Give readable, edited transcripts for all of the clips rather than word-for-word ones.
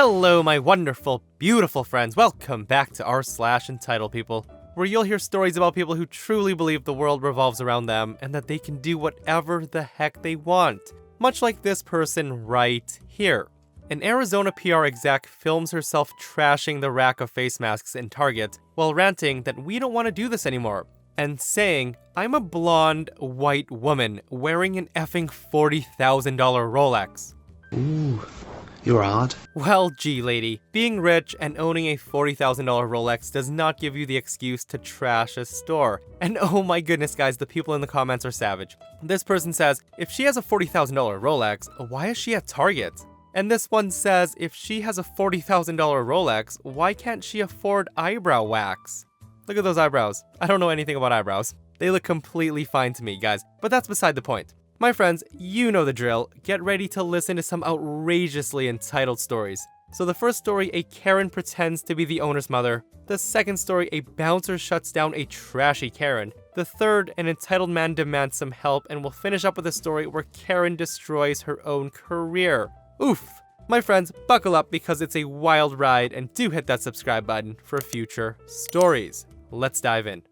Hello, my wonderful, beautiful friends. Welcome back to r/EntitledPeople, where you'll hear stories about people who truly believe the world revolves around them and that they can do whatever the heck they want. Much like this person right here. An Arizona PR exec films herself trashing the rack of face masks in Target while ranting that we don't want to do this anymore, and saying, I'm a blonde, white woman wearing an effing $40,000 Rolex. Ooh, you're odd. Well, gee lady, being rich and owning a $40,000 Rolex does not give you the excuse to trash a store. And oh my goodness guys, the people in the comments are savage. This person says, if she has a $40,000 Rolex, why is she at Target? And this one says, if she has a $40,000 Rolex, why can't she afford eyebrow wax? Look at those eyebrows. I don't know anything about eyebrows. They look completely fine to me, guys, but that's beside the point. My friends, you know the drill. Get ready to listen to some outrageously entitled stories. So the first story, a Karen pretends to be the owner's mother. The second story, a bouncer shuts down a trashy Karen. The third, an entitled man demands some help, and we'll finish up with a story where Karen destroys her own career. Oof! My friends, buckle up because it's a wild ride, and do hit that subscribe button for future stories. Let's dive in.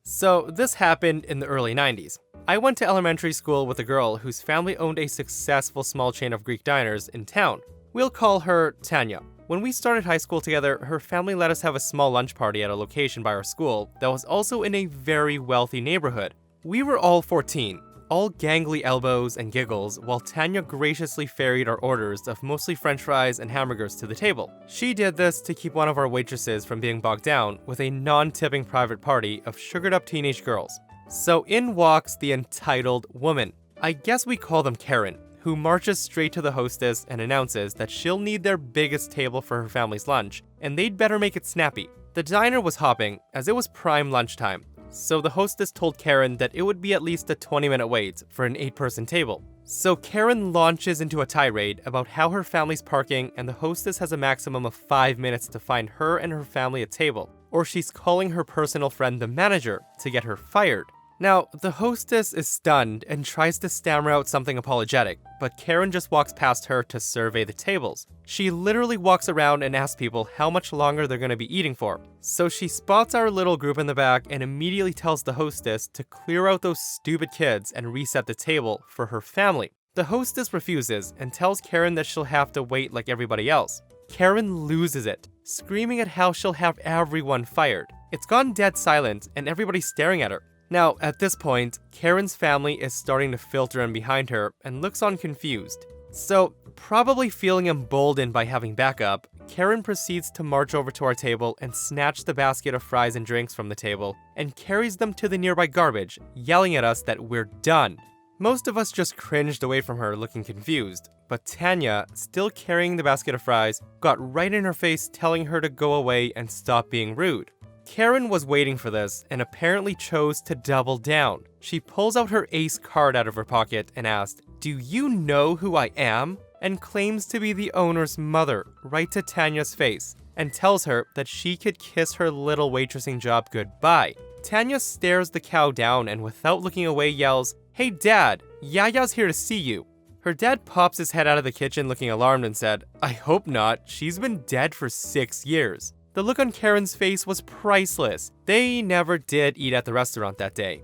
So this happened in the early 90s. I went to elementary school with a girl whose family owned a successful small chain of Greek diners in town. We'll call her Tanya. When we started high school together, her family let us have a small lunch party at a location by our school that was also in a very wealthy neighborhood. We were all 14. All gangly elbows and giggles, while Tanya graciously ferried our orders of mostly french fries and hamburgers to the table. She did this to keep one of our waitresses from being bogged down with a non-tipping private party of sugared-up teenage girls. So in walks the entitled woman. I guess we call them Karen, who marches straight to the hostess and announces that she'll need their biggest table for her family's lunch, and they'd better make it snappy. The diner was hopping, as it was prime lunchtime. So the hostess told Karen that it would be at least a 20-minute wait for an 8-person table. So Karen launches into a tirade about how her family's parking and the hostess has a maximum of 5 minutes to find her and her family a table, or she's calling her personal friend the manager to get her fired. Now, the hostess is stunned and tries to stammer out something apologetic, but Karen just walks past her to survey the tables. She literally walks around and asks people how much longer they're gonna be eating for. So she spots our little group in the back and immediately tells the hostess to clear out those stupid kids and reset the table for her family. The hostess refuses and tells Karen that she'll have to wait like everybody else. Karen loses it, screaming at how she'll have everyone fired. It's gone dead silent and everybody's staring at her. Now, at this point, Karen's family is starting to filter in behind her and looks on confused. So, probably feeling emboldened by having backup, Karen proceeds to march over to our table and snatch the basket of fries and drinks from the table and carries them to the nearby garbage, yelling at us that we're done. Most of us just cringed away from her looking confused, but Tanya, still carrying the basket of fries, got right in her face telling her to go away and stop being rude. Karen was waiting for this and apparently chose to double down. She pulls out her ace card out of her pocket and asked, "Do you know who I am?" and claims to be the owner's mother, right to Tanya's face, and tells her that she could kiss her little waitressing job goodbye. Tanya stares the cow down and without looking away yells, "Hey dad, Yaya's here to see you." Her dad pops his head out of the kitchen looking alarmed and said, "I hope not, she's been dead for 6 years." The look on Karen's face was priceless. They never did eat at the restaurant that day.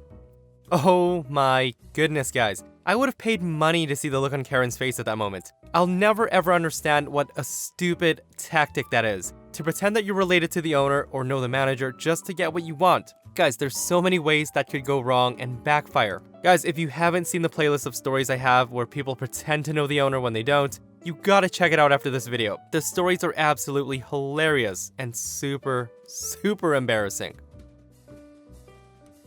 Oh my goodness, guys. I would have paid money to see the look on Karen's face at that moment. I'll never ever understand what a stupid tactic that is. To pretend that you're related to the owner or know the manager just to get what you want. Guys, there's so many ways that could go wrong and backfire. Guys, if you haven't seen the playlist of stories I have where people pretend to know the owner when they don't, you gotta check it out after this video. The stories are absolutely hilarious and super embarrassing.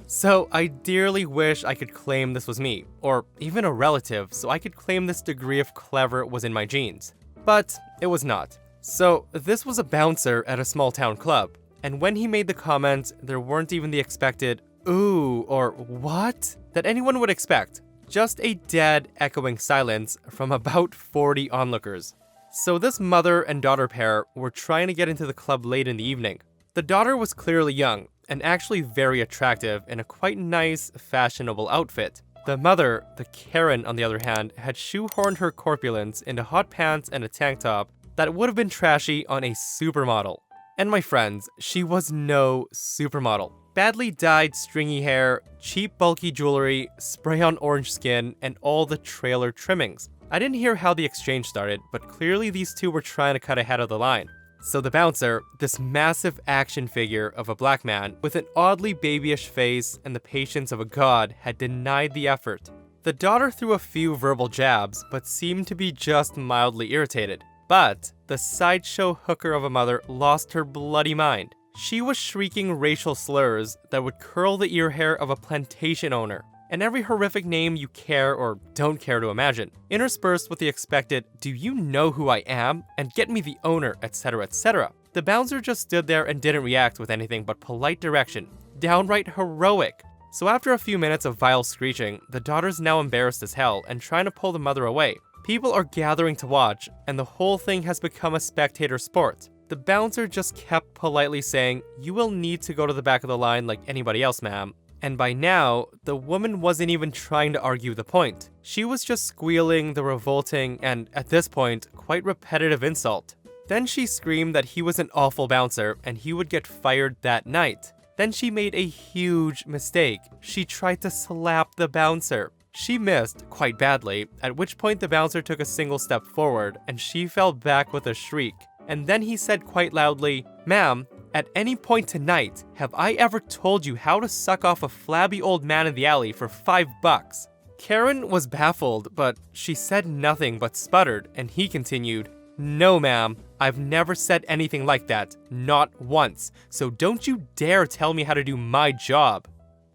So I dearly wish I could claim this was me, or even a relative, so I could claim this degree of clever was in my genes. But it was not. So this was a bouncer at a small town club, and when he made the comment, there weren't even the expected "ooh" or "what" that anyone would expect. Just a dead, echoing silence from about 40 onlookers. So this mother and daughter pair were trying to get into the club late in the evening. The daughter was clearly young, and actually very attractive in a quite nice, fashionable outfit. The mother, the Karen on the other hand, had shoehorned her corpulence into hot pants and a tank top that would have been trashy on a supermodel. And my friends, she was no supermodel. Badly dyed stringy hair, cheap bulky jewelry, spray-on orange skin, and all the trailer trimmings. I didn't hear how the exchange started, but clearly these two were trying to cut ahead of the line. So the bouncer, this massive action figure of a black man with an oddly babyish face and the patience of a god, had denied the effort. The daughter threw a few verbal jabs, but seemed to be just mildly irritated. But the sideshow hooker of a mother lost her bloody mind. She was shrieking racial slurs that would curl the ear hair of a plantation owner, and every horrific name you care or don't care to imagine, interspersed with the expected, "Do you know who I am?" and "Get me the owner," etc., etc. The bouncer just stood there and didn't react with anything but polite direction. Downright heroic. So after a few minutes of vile screeching, the daughter's now embarrassed as hell and trying to pull the mother away. People are gathering to watch, and the whole thing has become a spectator sport. The bouncer just kept politely saying, "You will need to go to the back of the line like anybody else, ma'am." And by now, the woman wasn't even trying to argue the point. She was just squealing the revolting and, at this point, quite repetitive insult. Then she screamed that he was an awful bouncer and he would get fired that night. Then she made a huge mistake. She tried to slap the bouncer. She missed, quite badly, at which point the bouncer took a single step forward and she fell back with a shriek. And then he said quite loudly, "Ma'am, at any point tonight, have I ever told you how to suck off a flabby old man in the alley for $5? Karen was baffled, but she said nothing but sputtered, and he continued, "No, ma'am, I've never said anything like that, not once, so don't you dare tell me how to do my job."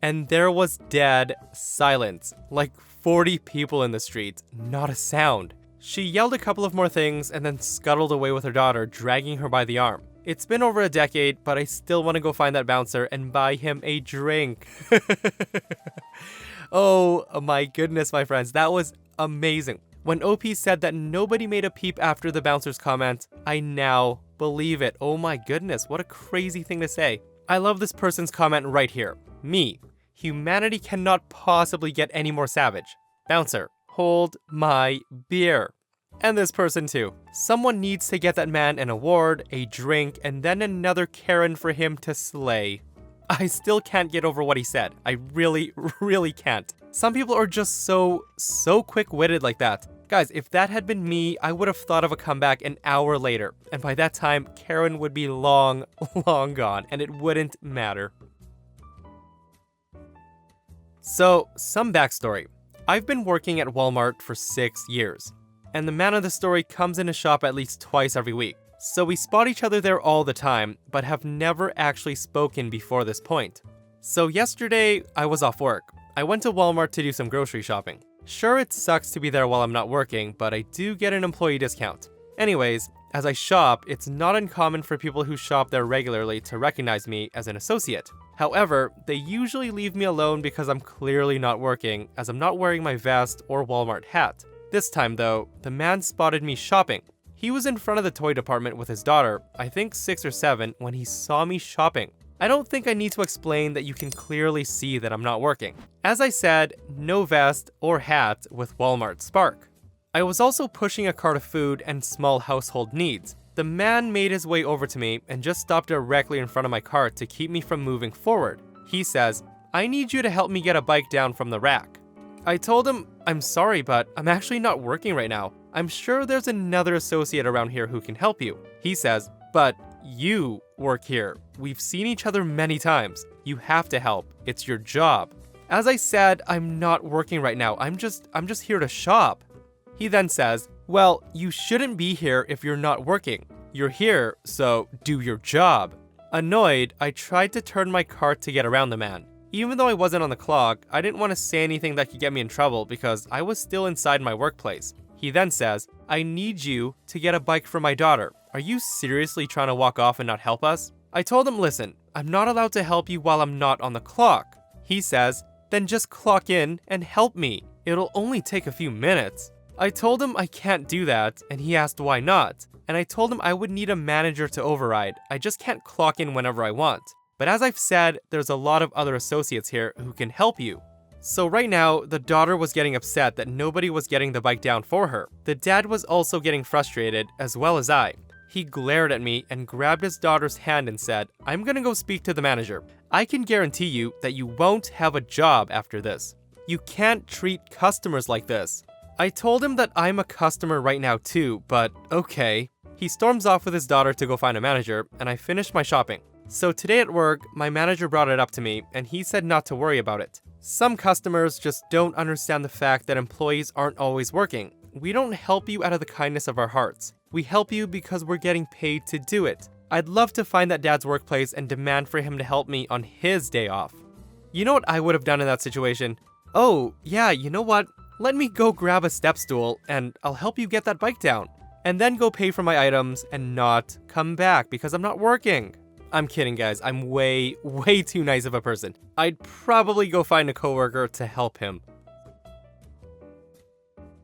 And there was dead silence, like 40 people in the street, not a sound. She yelled a couple of more things and then scuttled away with her daughter, dragging her by the arm. It's been over a decade, but I still want to go find that bouncer and buy him a drink. Oh my goodness, my friends, that was amazing. When OP said that nobody made a peep after the bouncer's comment, I now believe it. Oh my goodness, what a crazy thing to say. I love this person's comment right here. Me. Humanity cannot possibly get any more savage. Bouncer. Hold my beer. And this person too. Someone needs to get that man an award, a drink, and then another Karen for him to slay. I still can't get over what he said. I really can't. Some people are just so quick-witted like that. Guys, if that had been me, I would have thought of a comeback an hour later. And by that time, Karen would be long gone, and it wouldn't matter. So, some backstory. I've been working at Walmart for 6 years. And the man of the story comes in to shop at least twice every week. So we spot each other there all the time, but have never actually spoken before this point. So yesterday, I was off work. I went to Walmart to do some grocery shopping. Sure, it sucks to be there while I'm not working, but I do get an employee discount. Anyways, as I shop, it's not uncommon for people who shop there regularly to recognize me as an associate. However, they usually leave me alone because I'm clearly not working, as I'm not wearing my vest or Walmart hat. This time though, the man spotted me shopping. He was in front of the toy department with his daughter, I think 6 or 7, when he saw me shopping. I don't think I need to explain that you can clearly see that I'm not working. As I said, no vest or hat with Walmart Spark. I was also pushing a cart of food and small household needs. The man made his way over to me and just stopped directly in front of my cart to keep me from moving forward. He says, "I need you to help me get a bike down from the rack." I told him, "I'm sorry, but I'm actually not working right now. I'm sure there's another associate around here who can help you." He says, "But you work here. We've seen each other many times. You have to help. It's your job." As I said, I'm not working right now. I'm just here to shop. He then says, "Well, you shouldn't be here if you're not working. You're here, so do your job." Annoyed, I tried to turn my cart to get around the man. Even though I wasn't on the clock, I didn't want to say anything that could get me in trouble because I was still inside my workplace. He then says, "I need you to get a bike for my daughter. Are you seriously trying to walk off and not help us?" I told him, "Listen, I'm not allowed to help you while I'm not on the clock." He says, "Then just clock in and help me. It'll only take a few minutes." I told him I can't do that, and he asked why not. And I told him I would need a manager to override. I just can't clock in whenever I want. But as I've said, there's a lot of other associates here who can help you. So right now, the daughter was getting upset that nobody was getting the bike down for her. The dad was also getting frustrated, as well as I. He glared at me and grabbed his daughter's hand and said, "I'm gonna go speak to the manager. I can guarantee you that you won't have a job after this. You can't treat customers like this." I told him that I'm a customer right now too, but okay. He storms off with his daughter to go find a manager, and I finished my shopping. So today at work, my manager brought it up to me, and he said not to worry about it. Some customers just don't understand the fact that employees aren't always working. We don't help you out of the kindness of our hearts. We help you because we're getting paid to do it. I'd love to find that dad's workplace and demand for him to help me on his day off. You know what I would have done in that situation? Oh, yeah, you know what? Let me go grab a step stool and I'll help you get that bike down. And then go pay for my items and not come back because I'm not working. I'm kidding, guys. I'm way too nice of a person. I'd probably go find a coworker to help him.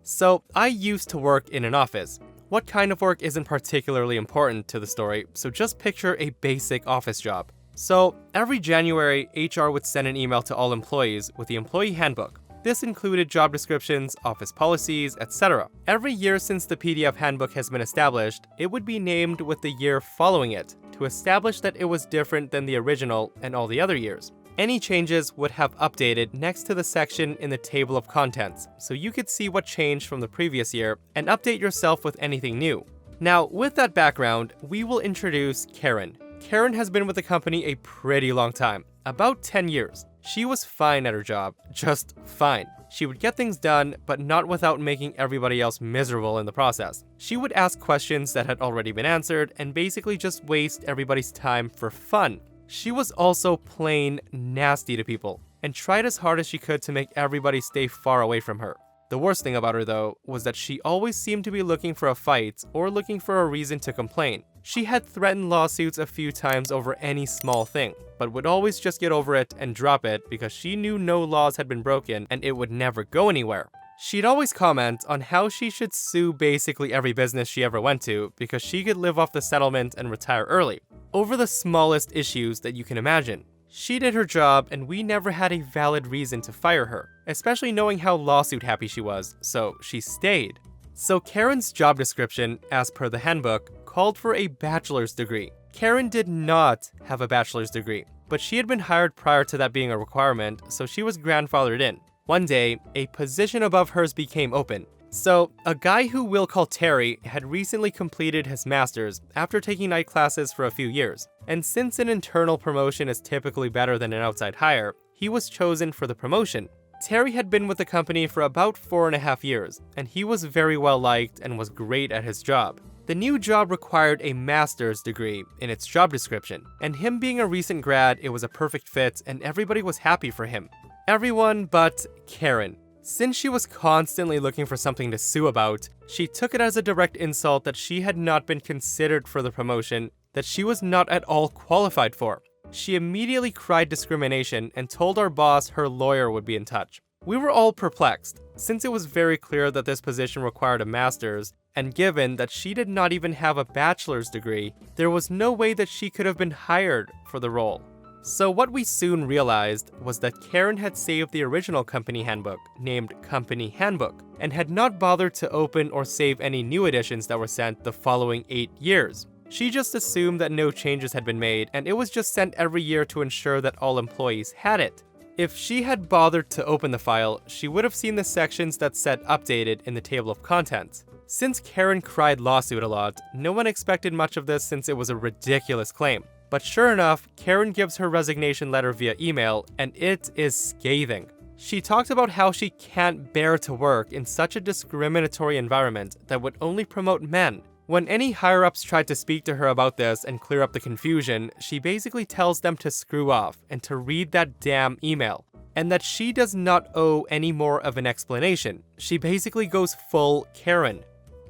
So, I used to work in an office. What kind of work isn't particularly important to the story, so just picture a basic office job. So, every January, HR would send an email to all employees with the employee handbook. This included job descriptions, office policies, etc. Every year since the PDF handbook has been established, it would be named with the year following it, to establish that it was different than the original and all the other years. Any changes would have updated next to the section in the table of contents, so you could see what changed from the previous year and update yourself with anything new. Now, with that background, we will introduce Karen. Karen has been with the company a pretty long time, about 10 years. She was fine at her job, just fine. She would get things done, but not without making everybody else miserable in the process. She would ask questions that had already been answered and basically just waste everybody's time for fun. She was also plain nasty to people and tried as hard as she could to make everybody stay far away from her. The worst thing about her, though, was that she always seemed to be looking for a fight or looking for a reason to complain. She had threatened lawsuits a few times over any small thing, but would always just get over it and drop it because she knew no laws had been broken and it would never go anywhere. She'd always comment on how she should sue basically every business she ever went to because she could live off the settlement and retire early, over the smallest issues that you can imagine. She did her job and we never had a valid reason to fire her, especially knowing how lawsuit happy she was, so she stayed. So Karen's job description, as per the handbook, called for a bachelor's degree. Karen did not have a bachelor's degree, but she had been hired prior to that being a requirement, so she was grandfathered in. One day, a position above hers became open. So, a guy who we'll call Terry had recently completed his master's after taking night classes for a few years, and since an internal promotion is typically better than an outside hire, he was chosen for the promotion. Terry had been with the company for about 4.5 years, and he was very well liked and was great at his job. The new job required a master's degree in its job description, and him being a recent grad, it was a perfect fit and everybody was happy for him. Everyone but Karen. Since she was constantly looking for something to sue about, she took it as a direct insult that she had not been considered for the promotion that she was not at all qualified for. She immediately cried discrimination and told our boss her lawyer would be in touch. We were all perplexed, since it was very clear that this position required a master's, and given that she did not even have a bachelor's degree, there was no way that she could have been hired for the role. So what we soon realized was that Karen had saved the original company handbook, named Company Handbook, and had not bothered to open or save any new editions that were sent the following 8 years. She just assumed that no changes had been made, and it was just sent every year to ensure that all employees had it. If she had bothered to open the file, she would have seen the sections that said updated in the table of contents. Since Karen cried lawsuit a lot, no one expected much of this since it was a ridiculous claim. But sure enough, Karen gives her resignation letter via email, and it is scathing. She talked about how she can't bear to work in such a discriminatory environment that would only promote men. When any higher-ups tried to speak to her about this and clear up the confusion, she basically tells them to screw off and to read that damn email, and that she does not owe any more of an explanation. She basically goes full Karen.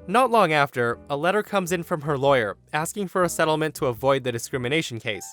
Not long after, a letter comes in from her lawyer asking for a settlement to avoid the discrimination case.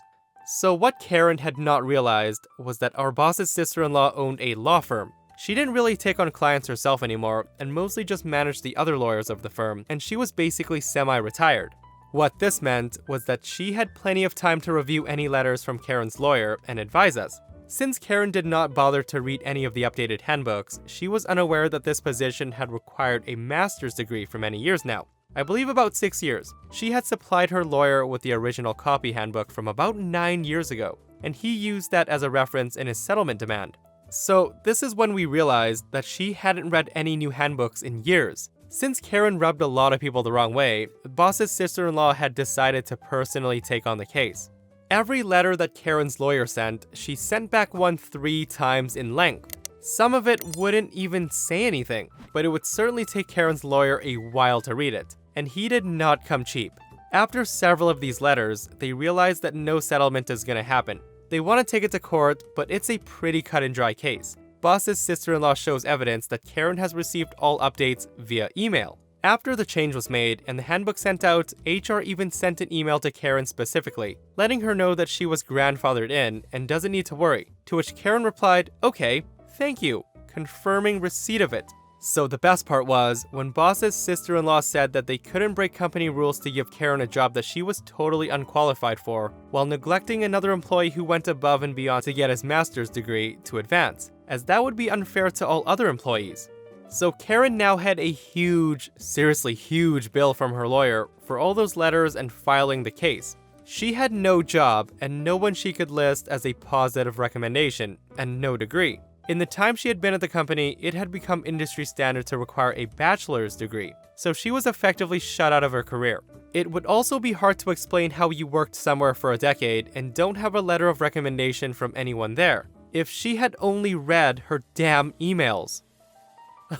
So what Karen had not realized was that our boss's sister-in-law owned a law firm. She didn't really take on clients herself anymore and mostly just managed the other lawyers of the firm, and she was basically semi-retired. What this meant was that she had plenty of time to review any letters from Karen's lawyer and advise us. Since Karen did not bother to read any of the updated handbooks, she was unaware that this position had required a master's degree for many years now. I believe about 6 years. She had supplied her lawyer with the original copy handbook from about 9 years ago, and he used that as a reference in his settlement demand. So this is when we realized that she hadn't read any new handbooks in years. Since Karen rubbed a lot of people the wrong way, the boss's sister-in-law had decided to personally take on the case. Every letter that Karen's lawyer sent, she sent back one 3 times in length. Some of it wouldn't even say anything, but it would certainly take Karen's lawyer a while to read it, and he did not come cheap. After several of these letters, they realized that no settlement is gonna happen. They want to take it to court, but it's a pretty cut and dry case. Boss's sister-in-law shows evidence that Karen has received all updates via email. After the change was made and the handbook sent out, HR even sent an email to Karen specifically, letting her know that she was grandfathered in and doesn't need to worry, to which Karen replied, "Okay, thank you," confirming receipt of it. So the best part was, when boss's sister-in-law said that they couldn't break company rules to give Karen a job that she was totally unqualified for, while neglecting another employee who went above and beyond to get his master's degree to advance, as that would be unfair to all other employees. So Karen now had a huge, seriously huge bill from her lawyer for all those letters and filing the case. She had no job and no one she could list as a positive recommendation, and no degree. In the time she had been at the company, it had become industry standard to require a bachelor's degree, so she was effectively shut out of her career. It would also be hard to explain how you worked somewhere for a decade and don't have a letter of recommendation from anyone there, if she had only read her damn emails.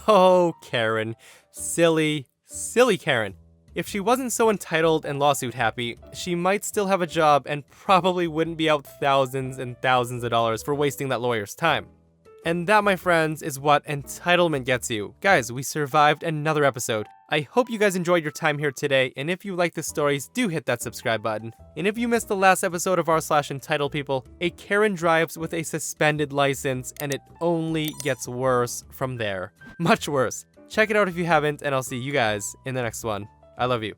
Oh, Karen. Silly, silly Karen. If she wasn't so entitled and lawsuit happy, she might still have a job and probably wouldn't be out thousands and thousands of dollars for wasting that lawyer's time. And that, my friends, is what entitlement gets you. Guys, we survived another episode. I hope you guys enjoyed your time here today, and if you like the stories, do hit that subscribe button. And if you missed the last episode of r/EntitledPeople, a Karen drives with a suspended license, and it only gets worse from there. Much worse. Check it out if you haven't, and I'll see you guys in the next one. I love you.